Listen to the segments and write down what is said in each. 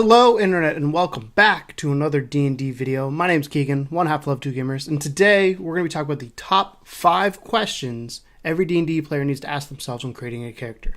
Hello Internet and welcome back to another D&D video. My name's Keegan, one half Love 2 Gamers, and today we're going to be talking about the top 5 questions every D&D player needs to ask themselves when creating a character.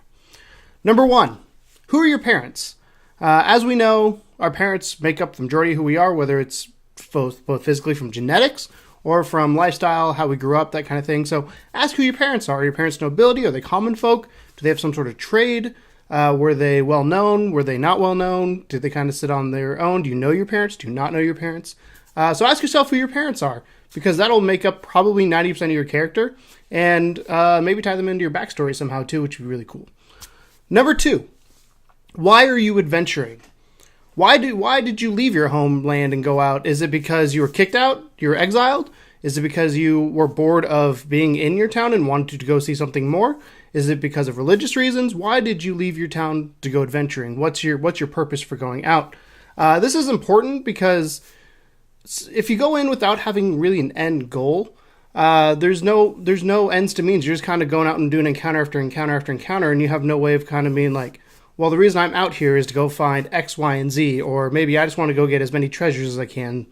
Number 1, who are your parents? As we know, our parents make up the majority of who we are, whether it's both physically from genetics or from lifestyle, how we grew up, that kind of thing. So ask who your parents are. Are your parents nobility? Are they common folk? Do they have some sort of trade? Were they well known? Were they not well known? Did they kind of sit on their own? Do you know your parents? Do you not know your parents? So ask yourself who your parents are, because that'll make up probably 90% of your character, and maybe tie them into your backstory somehow too, which would be really cool. Number 2, why are you adventuring? Why did you leave your homeland and go out? Is it because you were kicked out? You were exiled? Is it because you were bored of being in your town and wanted to go see something more? Is it because of religious reasons? Why did you leave your town to go adventuring? What's your purpose for going out? This is important because if you go in without having really an end goal, there's no ends to means. You're just kind of going out and doing encounter after encounter after encounter, and you have no way of kind of being like, well, the reason I'm out here is to go find X, Y, and Z, or maybe I just want to go get as many treasures as I can.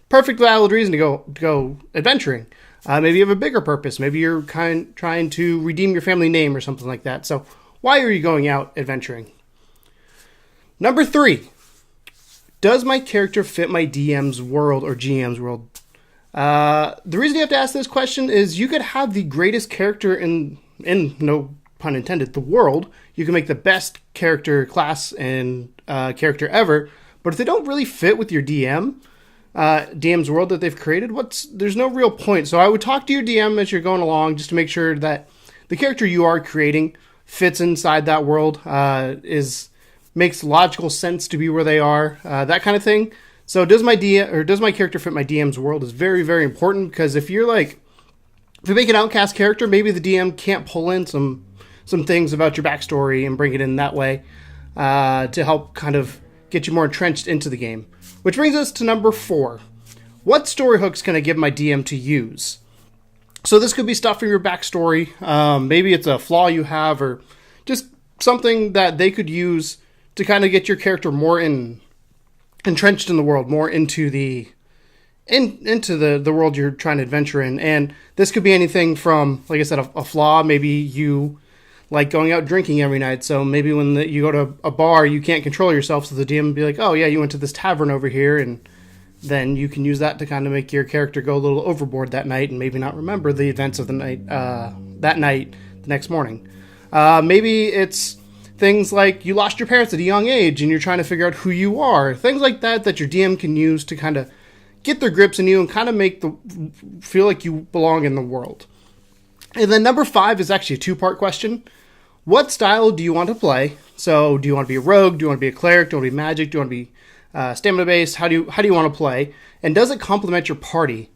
Perfect valid reason to go adventuring. Maybe you have a bigger purpose. Maybe you're trying to redeem your family name or something like that. So why are you going out adventuring? Number 3, does my character fit my DM's world or GM's world? The reason you have to ask this question is you could have the greatest character in no pun intended, the world. You can make the best character class and character ever, but if they don't really fit with your DM's world that they've created, there's no real point. So I would talk to your DM as you're going along just to make sure that the character you are creating fits inside that world, makes logical sense to be where they are, that kind of thing. So does my character fit my DM's world is very, very important, because if you make an outcast character, maybe the DM can't pull in some things about your backstory and bring it in that way to help kind of get you more entrenched into the game. Which brings us to number 4. What story hooks can I give my DM to use? So this could be stuff from your backstory. Maybe it's a flaw you have, or just something that they could use to kind of get your character more entrenched in the world, more into the world you're trying to adventure in. And this could be anything from, like I said, a flaw. Maybe you like going out drinking every night, so maybe when you go to a bar, you can't control yourself, so the DM will be like, oh yeah, you went to this tavern over here, and then you can use that to kind of make your character go a little overboard that night and maybe not remember the events of the night, the next morning. Maybe it's things like you lost your parents at a young age and you're trying to figure out who you are. Things like that your DM can use to kind of get their grips in you and kind of feel like you belong in the world. And then number 5 is actually a 2-part question. What style do you want to play? So do you want to be a rogue? Do you want to be a cleric? Do you want to be magic? Do you want to be stamina based? How do you want to play? And does it complement your party?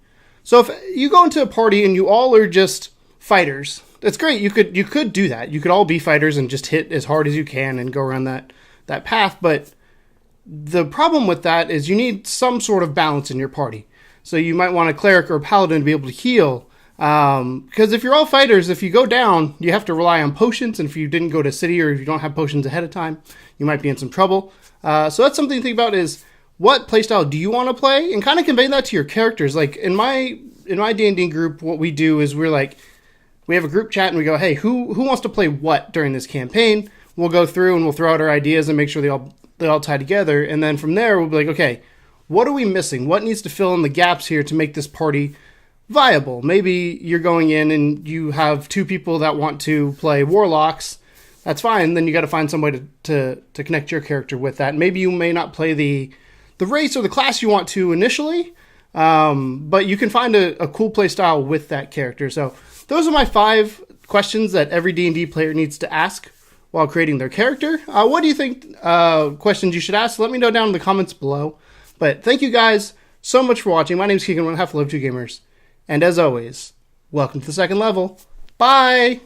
So if you go into a party and you all are just fighters, that's great. You could do that. You could all be fighters and just hit as hard as you can and go around that path. But the problem with that is you need some sort of balance in your party. So you might want a cleric or a paladin to be able to heal. Because if you're all fighters, if you go down, you have to rely on potions, and if you didn't go to city or if you don't have potions ahead of time, you might be in some trouble. So that's something to think about, is what playstyle do you want to play, and kind of convey that to your characters. Like in my D&D group, what we do is we have a group chat and we go, hey, who wants to play what during this campaign? We'll go through and we'll throw out our ideas and make sure they all tie together, and then from there we'll be like, okay, what are we missing? What needs to fill in the gaps here to make this party viable? Maybe you're going in and you have 2 people that want to play warlocks. That's fine. Then you got to find somebody to connect your character with that. Maybe you may not play the race or the class you want to initially, but you can find a cool play style with that character. So those are my 5 questions that every D&D player needs to ask while creating their character. What do you think questions you should ask? Let me know down in the comments below. But thank you guys so much for watching. My name is Keegan, one half Love 2 Gamers. And as always, welcome to the second level. Bye!